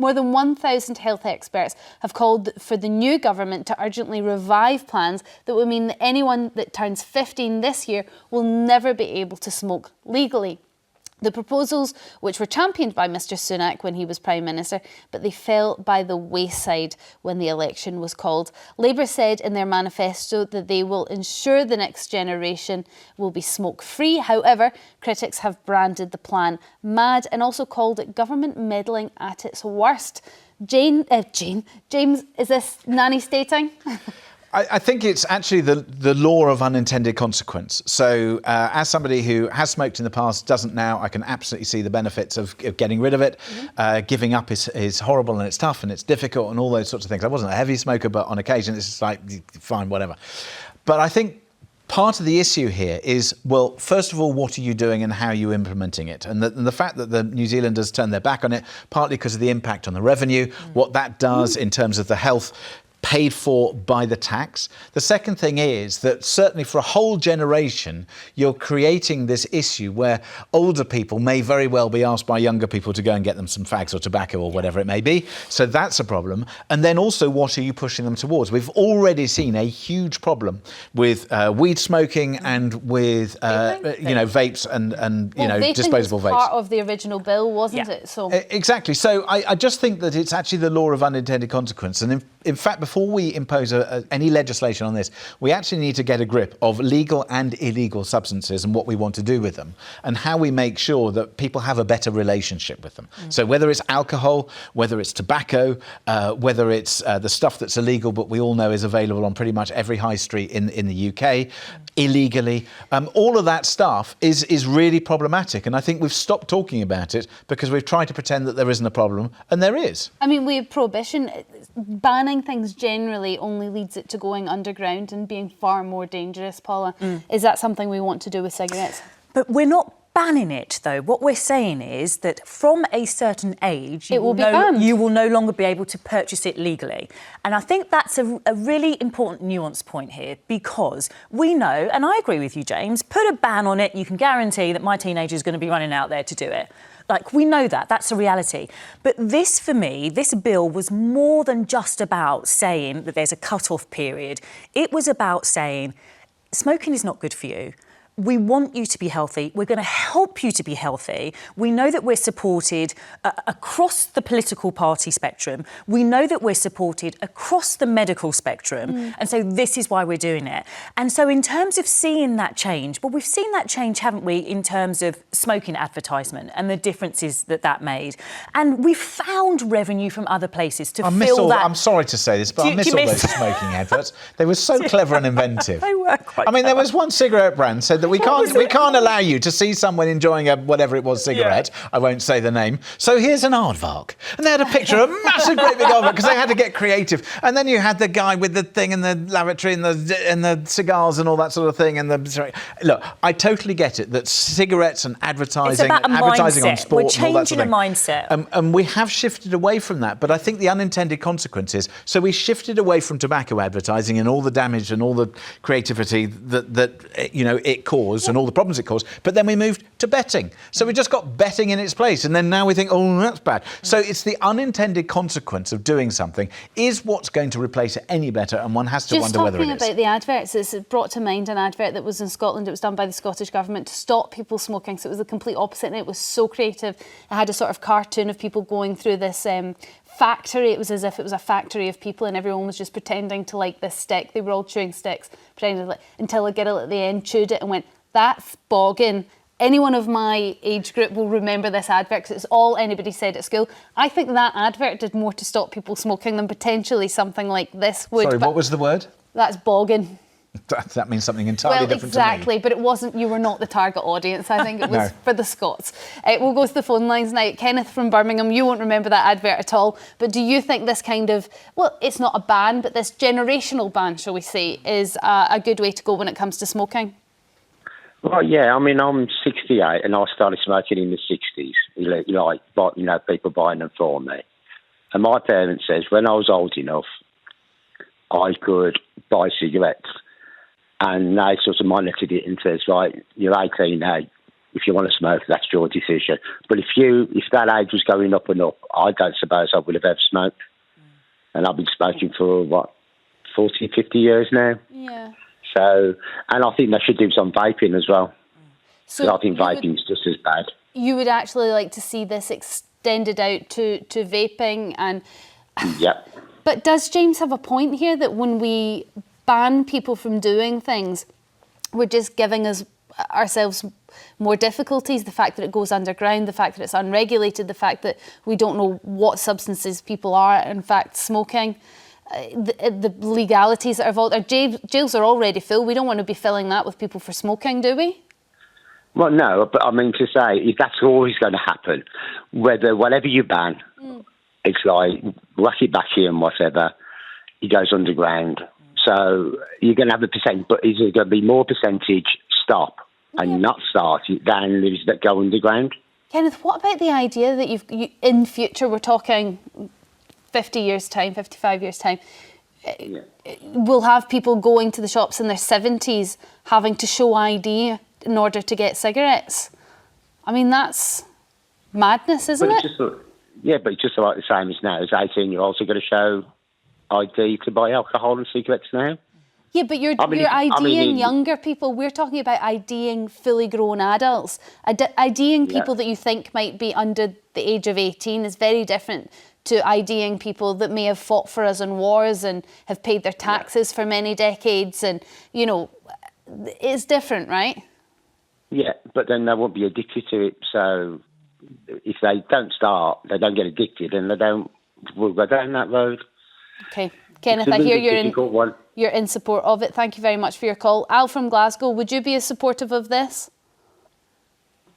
More than 1,000 health experts have called for the new government to urgently revive plans that will mean that anyone that turns 15 this year will never be able to smoke legally. The proposals, which were championed by Mr Sunak when he was Prime Minister, but they fell by the wayside when the election was called. Labour said in their manifesto that they will ensure the next generation will be smoke-free. However, critics have branded the plan mad and also called it government meddling at its worst. James, is this nanny stating? I think it's actually the law of unintended consequence. So as somebody who has smoked in the past, doesn't now, I can absolutely see the benefits of getting rid of it. Giving up is horrible and it's tough and it's difficult and all those sorts of things. I wasn't a heavy smoker, but on occasion it's just like, fine, whatever. But I think part of the issue here is, well, first of all, what are you doing and how are you implementing it? And the fact that the New Zealanders turned their back on it, partly because of the impact on the revenue, what that does in terms of the health paid for by the tax. The second thing is that certainly for a whole generation, you're creating this issue where older people may very well be asked by younger people to go and get them some fags or tobacco or whatever it may be. So that's a problem. And then also, what are you pushing them towards? We've already seen a huge problem with weed smoking and with, vapes and disposable vapes. Part of the original bill, wasn't it? So exactly. So I just think that it's actually the law of unintended consequence. And in fact, before we impose any legislation on this, we actually need to get a grip of legal and illegal substances and what we want to do with them and how we make sure that people have a better relationship with them. So whether it's alcohol, whether it's tobacco, whether it's the stuff that's illegal but we all know is available on pretty much every high street in the UK, illegally, all of that stuff is really problematic. And I think we've stopped talking about it because we've tried to pretend that there isn't a problem, and there is. I mean, we have prohibition. Banning things generally only leads it to going underground and being far more dangerous, Paula. Is that something we want to do with cigarettes? But we're not banning it, though. What we're saying is that from a certain age, you will no longer be able to purchase it legally. And I think that's a really important nuance point here, because we know, and I agree with you, James, put a ban on it, you can guarantee that my teenager is going to be running out there to do it. Like, we know that. That's a reality. But this, for me, this bill was more than just about saying that there's a cut-off period. It was about saying, smoking is not good for you. We want you to be healthy. We're going to help you to be healthy. We know that we're supported across the political party spectrum. We know that we're supported across the medical spectrum. And so this is why we're doing it. And so in terms of seeing that change, well, we've seen that change, haven't we, in terms of smoking advertisement and the differences that made. And we've found revenue from other places to fill that. I'm sorry to say this, but I miss all those smoking adverts. They were so clever and inventive. They were quite there was one cigarette brand said that we can't allow you to see someone enjoying a whatever it was cigarette. I won't say the name. So here's an aardvark, and they had a picture, a massive, great big aardvark, because they had to get creative. And then you had the guy with the thing in the lavatory and the cigars and all that sort of thing. Look, I totally get it that cigarettes and advertising, advertising on sport, we're changing a mindset, and we have shifted away from that. But I think the unintended consequences. So we shifted away from tobacco advertising and all the damage and all the creativity that it caused and all the problems it caused, but then we moved to betting. So we just got betting in its place, and then now we think, oh, that's bad. So it's the unintended consequence of doing something is what's going to replace it any better, and one has to wonder whether it is. Just talking about the adverts, it's brought to mind an advert that was in Scotland. It was done by the Scottish Government to stop people smoking, so it was the complete opposite, and it was so creative. It had a sort of cartoon of people going through this factory. It was as if it was a factory of people and everyone was just pretending to like this stick. They were all chewing sticks, pretending until a girl at the end chewed it and went, "That's boggin." Anyone of my age group will remember this advert because it's all anybody said at school. I think that advert did more to stop people smoking than potentially something like this would. Sorry, what was the word? That's boggin. That means something entirely different to me. Exactly, but it wasn't. You were not the target audience. I think it was for the Scots. We'll go to the phone lines now. Kenneth from Birmingham, you won't remember that advert at all, but do you think this kind of, well, it's not a ban, but this generational ban, shall we say, is a good way to go when it comes to smoking? Well, yeah, I mean, I'm 68 and I started smoking in the 60s, people buying them for me. And my parents says when I was old enough, I could buy cigarettes. And they sort of monitored it and says, right, you're 18 now, if you want to smoke, that's your decision. But if that age was going up and up, I don't suppose I would have ever smoked. And I've been smoking for, 40, 50 years now. Yeah. So, and I think they should do some vaping as well. So I think vaping is just as bad. You would actually like to see this extended out to vaping and... Yep. But does James have a point here that when we ban people from doing things, we're just giving ourselves more difficulties? The fact that it goes underground, the fact that it's unregulated, the fact that we don't know what substances people are in fact smoking, the legalities that are involved. Our jails are already full. We don't want to be filling that with people for smoking, do we? Well, no, but I mean to say, if that's always going to happen, whatever you ban, it's like whack it back here and whatever, it goes underground. So you're going to have a percent, but is there going to be more percentage stop and not start than those that go underground? Kenneth, what about the idea that you in future, we're talking 50 years' time, 55 years' time, we'll have people going to the shops in their 70s having to show ID in order to get cigarettes? I mean, that's madness, isn't it? But it's just about the same as now. As 18-year-olds are going to show ID to buy alcohol and cigarettes now. Yeah, but you're IDing younger people. We're talking about IDing fully grown adults. IDing people that you think might be under the age of 18 is very different to IDing people that may have fought for us in wars and have paid their taxes for many decades. And, it's different, right? Yeah, but then they won't be addicted to it. So if they don't start, they don't get addicted and we'll go down that road. Okay. Kenneth, I hear you're in support of it. Thank you very much for your call. Al from Glasgow, would you be as supportive of this?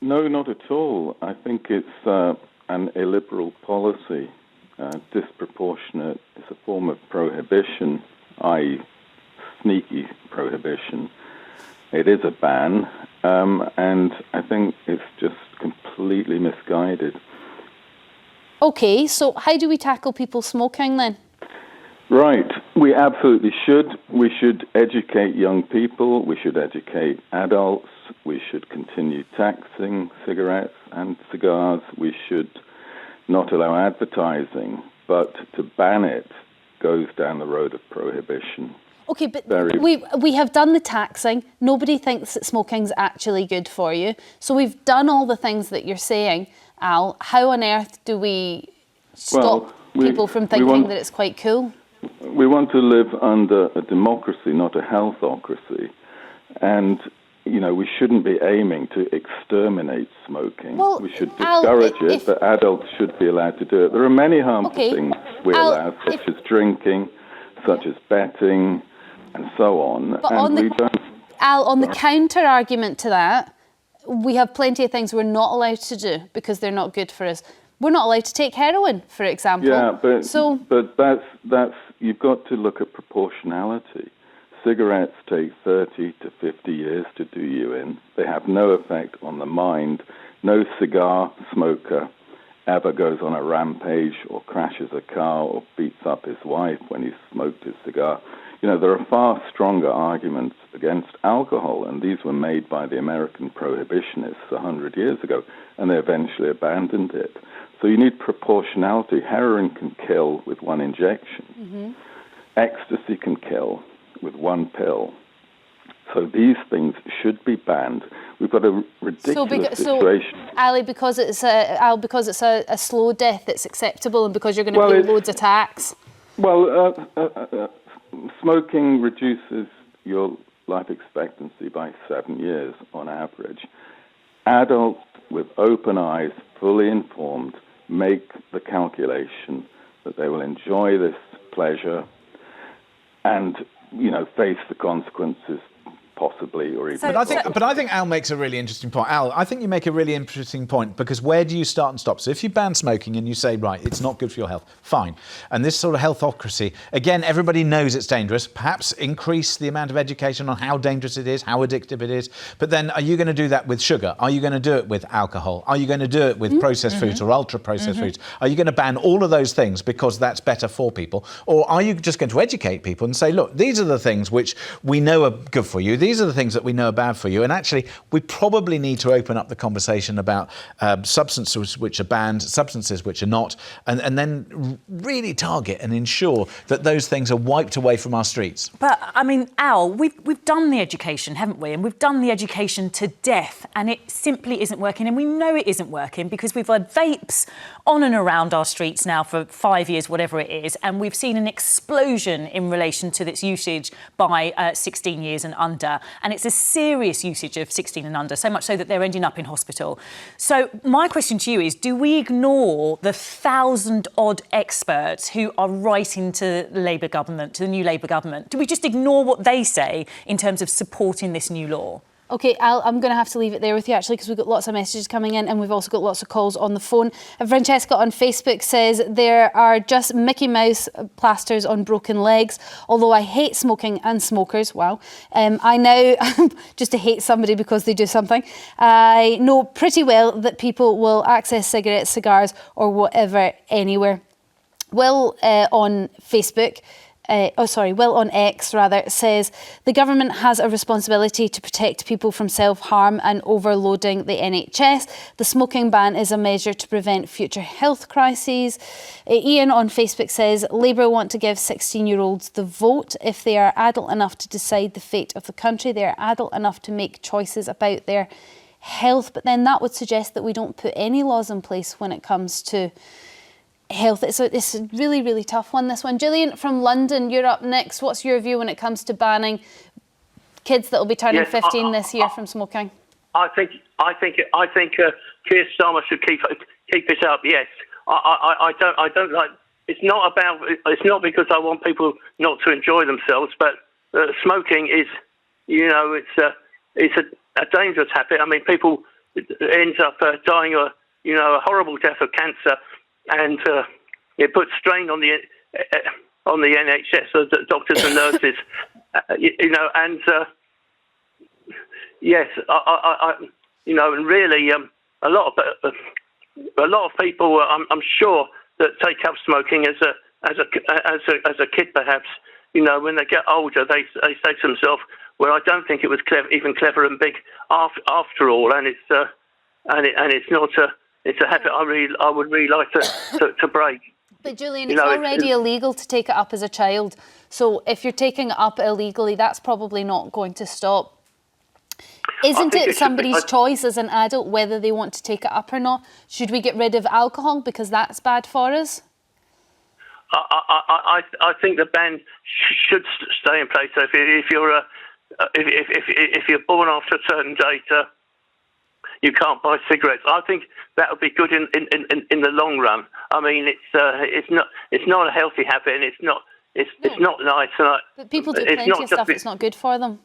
No, not at all. I think it's an illiberal policy. Disproportionate. It's a form of prohibition, i.e. sneaky prohibition. It is a ban, and I think it's just completely misguided. Okay, so how do we tackle people smoking then? Right, we absolutely should. We should educate young people, we should educate adults, we should continue taxing cigarettes and cigars, we should not allow advertising, but to ban it goes down the road of prohibition. Okay, but we have done the taxing. Nobody thinks that smoking's actually good for you. So we've done all the things that you're saying, Al. How on earth do we stop people from thinking that it's quite cool? We want to live under a democracy, not a healthocracy. And, we shouldn't be aiming to exterminate smoking. Well, we should discourage it, but adults should be allowed to do it. There are many harmful things we allow, such as drinking, such as betting, and so on. But on the counter-argument to that, we have plenty of things we're not allowed to do because they're not good for us. We're not allowed to take heroin, for example. Yeah, but that's you've got to look at proportionality. Cigarettes take 30 to 50 years to do you in. They have no effect on the mind. No cigar smoker ever goes on a rampage or crashes a car or beats up his wife when he's smoked his cigar. There are far stronger arguments against alcohol, and these were made by the American prohibitionists 100 years ago, and they eventually abandoned it. So you need proportionality. Heroin can kill with one injection. Mm-hmm. Ecstasy can kill with one pill. So these things should be banned. We've got a ridiculous situation. So, Ali, because it's a slow death, it's acceptable, and because you're going to pay loads of tax. Smoking reduces your life expectancy by 7 years on average. Adults with open eyes, fully informed, make the calculation that they will enjoy this pleasure and, face the consequences possibly, or even... But I think Al makes a really interesting point. Al, I think you make a really interesting point, because where do you start and stop? So if you ban smoking and you say, right, it's not good for your health, fine. And this sort of healthocracy, again, everybody knows it's dangerous. Perhaps increase the amount of education on how dangerous it is, how addictive it is. But then are you going to do that with sugar? Are you going to do it with alcohol? Are you going to do it with processed foods or ultra-processed foods? Are you going to ban all of those things because that's better for people? Or are you just going to educate people and say, look, these are the things which we know are good for you. these are the things that we know are bad for you. And actually, we probably need to open up the conversation about substances which are banned, substances which are not, and then really target and ensure that those things are wiped away from our streets. But, I mean, Al, we've done the education, haven't we? And we've done the education to death, and it simply isn't working. And we know it isn't working because we've had vapes on and around our streets now for 5 years, whatever it is, and we've seen an explosion in relation to its usage by 16 years and under. And it's a serious usage of 16 and under, so much so that they're ending up in hospital. So my question to you is, do we ignore the 1,000-odd experts who are writing to the Labour government, to the new Labour government? Do we just ignore what they say in terms of supporting this new law? OK, Al, I'm going to have to leave it there with you, actually, because we've got lots of messages coming in and we've also got lots of calls on the phone. Francesca on Facebook says, there are just Mickey Mouse plasters on broken legs. Although I hate smoking and smokers, wow. I now, just to hate somebody because they do something, I know pretty well that people will access cigarettes, cigars or whatever anywhere. Will on Facebook... Will on X rather, says the government has a responsibility to protect people from self-harm and overloading the NHS. The smoking ban is a measure to prevent future health crises. Ian on Facebook says Labour want to give 16-year-olds the vote. If they are adult enough to decide the fate of the country, they are adult enough to make choices about their health. But then that would suggest that we don't put any laws in place when it comes to health. It's a really, really tough one, this one. Julian from London, you're up next. What's your view when it comes to banning kids that will be turning 15 this year from smoking? I think Keir Starmer should keep it up. Yes, I don't like. It's not because I want people not to enjoy themselves, but smoking is, it's a dangerous habit. I mean, people end up dying a horrible death of cancer. And it puts strain on the NHS, so the doctors and nurses, And yes, and really, a lot of people, I'm sure, that take up smoking as a kid, perhaps. When they get older, they say to themselves, "Well, I don't think it was even clever and big after all," and it's not a. It's a habit I would really like to break. But Julian, it's already illegal to take it up as a child. So if you're taking it up illegally, that's probably not going to stop. Isn't it somebody's choice as an adult whether they want to take it up or not? Should we get rid of alcohol because that's bad for us? I think the ban should stay in place. So if you're born after a certain date. You can't buy cigarettes. I think that would be good in the long run. I mean, it's not a healthy habit, and it's not nice. But people do plenty of stuff that's not good for them.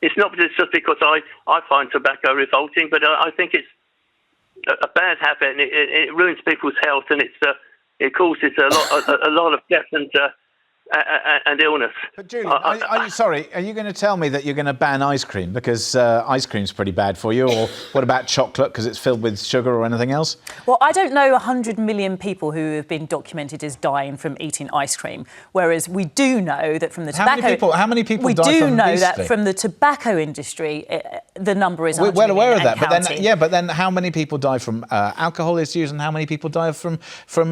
It's not just because I find tobacco revolting, but I think it's a bad habit, and it ruins people's health, and it causes a lot of death and illness. But Julian, are you going to tell me that you're going to ban ice cream because ice cream's pretty bad for you? Or what about chocolate because it's filled with sugar or anything else? Well, I don't know 100 million people who have been documented as dying from eating ice cream, whereas we do know that from the tobacco... How many people die from We do know obesity? that from the tobacco industry, the number is 100 We're well aware of that, counting. but then how many people die from alcohol issues and how many people die from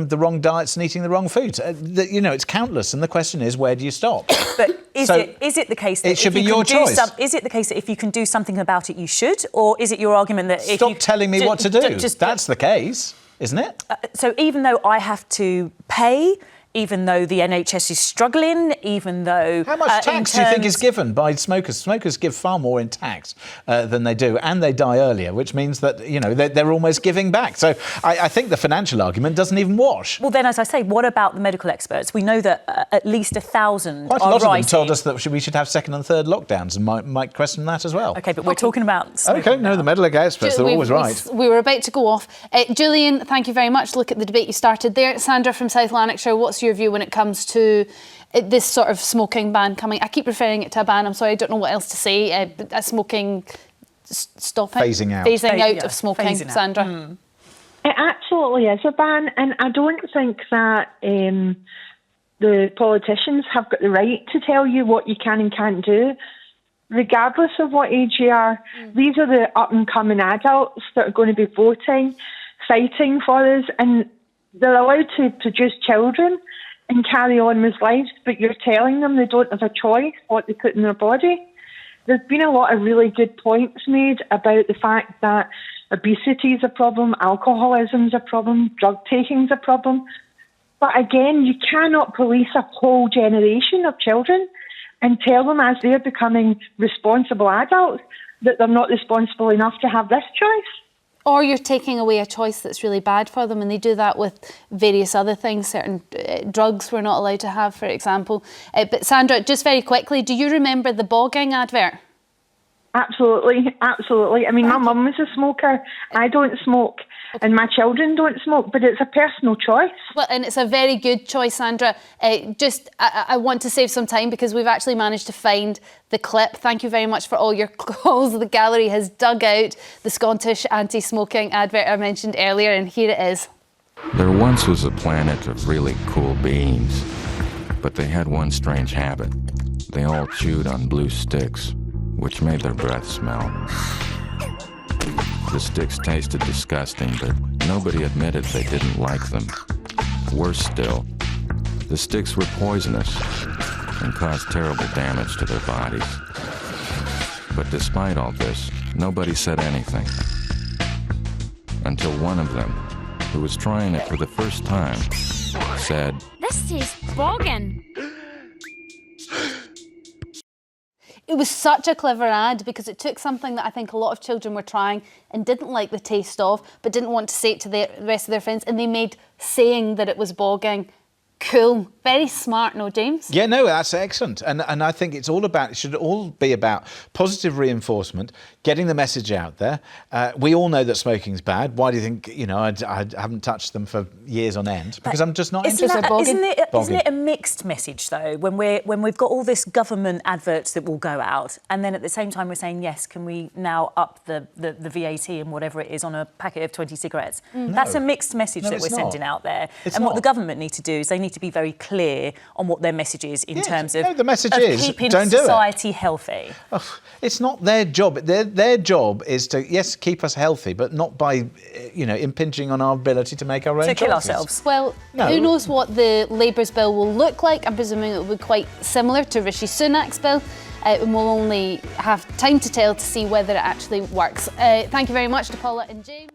the wrong diets and eating the wrong foods? It's countless, and the question is, where do you stop? But is it the case that it should be your choice? Is it the case that if you can do something about it, you should, or is it your argument that if Stop telling me what to do? That's the case, isn't it? So even though I have to pay, even though the NHS is struggling, even though... How much tax do you think is given by smokers? Smokers give far more in tax than they do, and they die earlier, which means that, they're almost giving back. So I think the financial argument doesn't even wash. Well, then, as I say, what about the medical experts? We know that at least 1,000 Quite a lot of them told us that we should have second and third lockdowns, and might question that as well. OK, but we're talking about smoking now. The medical experts, they're always right. We were about to go off. Julian, thank you very much. Look at the debate you started there. Sandra from South Lanarkshire, what's your view when it comes to this sort of smoking ban coming? I keep referring it to a ban. I'm sorry, I don't know what else to say. A smoking stopping, phasing out of smoking. Sandra, it absolutely is a ban, and I don't think that the politicians have got the right to tell you what you can and can't do. regardless of what age you are. These are the up-and-coming adults that are going to be voting, fighting for us, and they're allowed to produce children and carry on with lives, but you're telling them they don't have a choice what they put in their body. There's been a lot of really good points made about the fact that obesity is a problem, alcoholism is a problem, drug taking is a problem. But again, you cannot police a whole generation of children and tell them as they're becoming responsible adults that they're not responsible enough to have this choice. Or you're taking away a choice that's really bad for them, and they do that with various other things, certain drugs we're not allowed to have, for example. But Sandra, just very quickly, do you remember the bogging advert? Absolutely, absolutely. I mean, my mum was a smoker. I don't smoke. And my children don't smoke, but it's a personal choice. Well, and it's a very good choice, Sandra. I want to save some time because we've actually managed to find the clip. Thank you very much for all your calls. The gallery has dug out the Scottish anti-smoking advert I mentioned earlier, and here it is. There once was a planet of really cool beings, but they had one strange habit. They all chewed on blue sticks, which made their breath smell. The sticks tasted disgusting, but nobody admitted they didn't like them. Worse still, the sticks were poisonous and caused terrible damage to their bodies. But despite all this, nobody said anything. Until one of them, who was trying it for the first time, said, "This tastes boggin'." It was such a clever ad because it took something that I think a lot of children were trying and didn't like the taste of, but didn't want to say it to the rest of their friends, and they made saying that it was bogging cool. Very smart, no, James? Yeah, no, that's excellent. And I think it should all be about positive reinforcement, getting the message out there. We all know that smoking's bad. Why do you think, I haven't touched them for years on end? Because I'm just not interested. Isn't it a mixed message, though, when we've got all this government adverts that will go out, and then at the same time we're saying, yes, can we now up the VAT and whatever it is on a packet of 20 cigarettes? No. That's a mixed message that we're sending out there. What the government need to do is they need to be very clear on what their message is in terms of, the message is, keeping don't do society healthy. Oh, it's not their job. Their job is to, yes, keep us healthy, but not by, impinging on our ability to make our own choices. To kill ourselves. Well, who knows what the Labour's bill will look like. I'm presuming it will be quite similar to Rishi Sunak's bill. And we'll only have time to tell to see whether it actually works. Thank you very much to Paula and James.